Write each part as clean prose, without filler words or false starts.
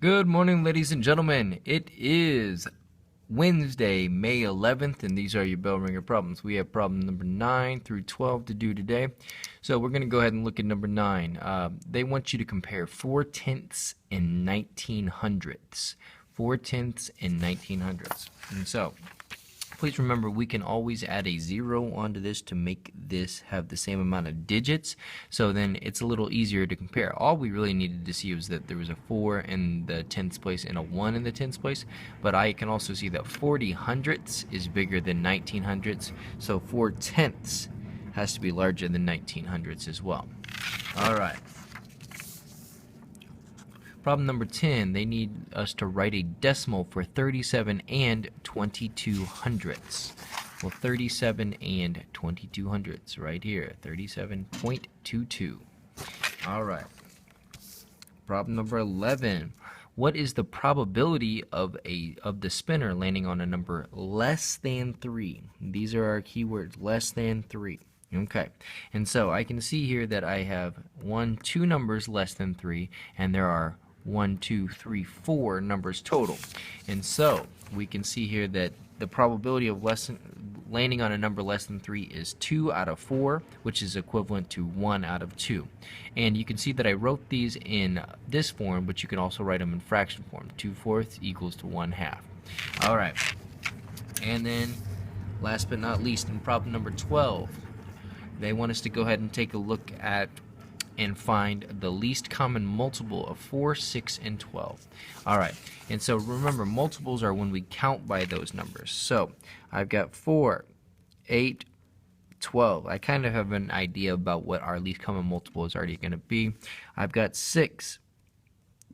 Good morning, ladies and gentlemen. It is Wednesday, May 11th, and these are your bell ringer problems. We have problem number 9 through 12 to do today. So we're going to go ahead and look at number 9. They want you to compare 4/10 and 1900ths. 4/10 and 1900ths. And so please remember, we can always add a 0 onto this to make this have the same amount of digits, so then it's a little easier to compare. All we really needed to see was that there was a 4 in the tenths place and a 1 in the tenths place, but I can also see that 40/100ths is bigger than 1900ths, so 4/10 has to be larger than 1900ths as well. Alright. Problem number 10, they need us to write a decimal for 37 and 2200ths. Well, 37 and 2200ths right here, 37.22. All right. Problem number 11. What is the probability of the spinner landing on a number less than 3? These are our keywords, less than 3. Okay, and so I can see here that I have 2 numbers less than 3, and there are 1, 2, 3, 4 numbers total. And so we can see here that the probability of landing on a number less than 3 is 2 out of 4, which is equivalent to 1 out of 2. And you can see that I wrote these in this form, but you can also write them in fraction form. 2/4 equals to 1/2. All right. And then last but not least, in problem number 12, they want us to go ahead and take a look at and find the least common multiple of 4, 6, and 12. Alright, and so remember, multiples are when we count by those numbers. So I've got 4, 8, 12. I kind of have an idea about what our least common multiple is already going to be. I've got 6,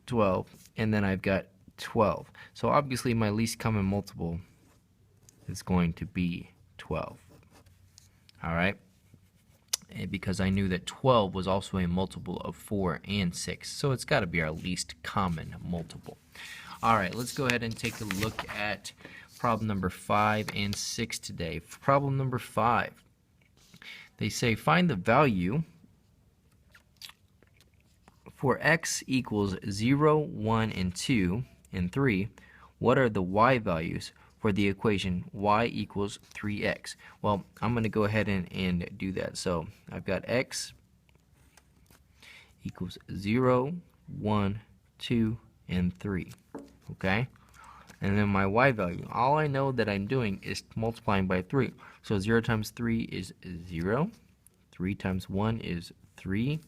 12, and then I've got 12. So obviously my least common multiple is going to be 12. Alright? Because I knew that 12 was also a multiple of 4 and 6, so it's got to be our least common multiple. Alright, let's go ahead and take a look at problem number 5 and 6 today. Problem number 5, they say find the value for x equals 0, 1, and 2, and 3. What are the y values for the equation y equals 3x? Well, I'm going to go ahead and do that. So I've got x equals 0, 1, 2, and 3. Okay? And then my y value, all I know that I'm doing is multiplying by 3. So 0 times 3 is 0. 3 times 1 is 3.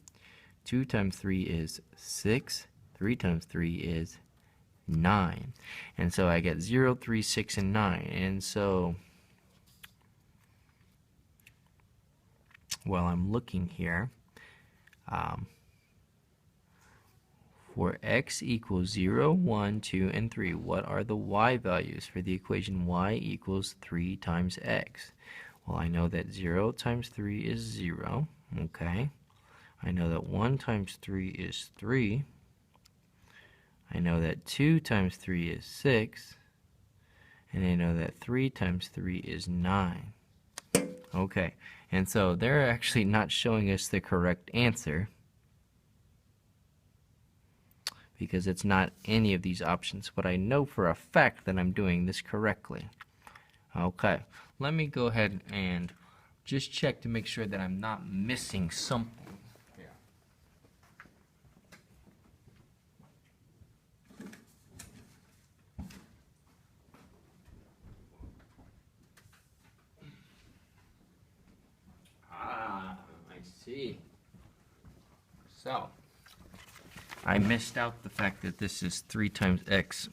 2 times 3 is 6. 3 times 3 is 9. And so I get 0, 3, 6, and 9. And so while I'm looking here, for x equals 0, 1, 2, and 3, what are the y values for the equation y equals 3 times x? Well, I know that 0 times 3 is 0. Okay. I know that 1 times 3 is 3. I know that 2 times 3 is 6, and I know that 3 times 3 is 9. Okay, and so they're actually not showing us the correct answer because it's not any of these options, but I know for a fact that I'm doing this correctly. Okay, let me go ahead and just check to make sure that I'm not missing something. See. So, I missed out the fact that this is 3 times x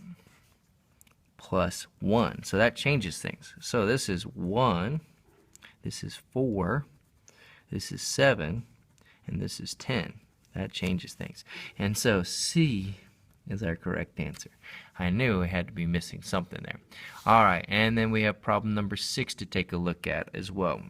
plus 1. So that changes things. So this is 1, this is 4, this is 7, and this is 10. That changes things. And so C is our correct answer. I knew I had to be missing something there. Alright, and then we have problem number 6 to take a look at as well.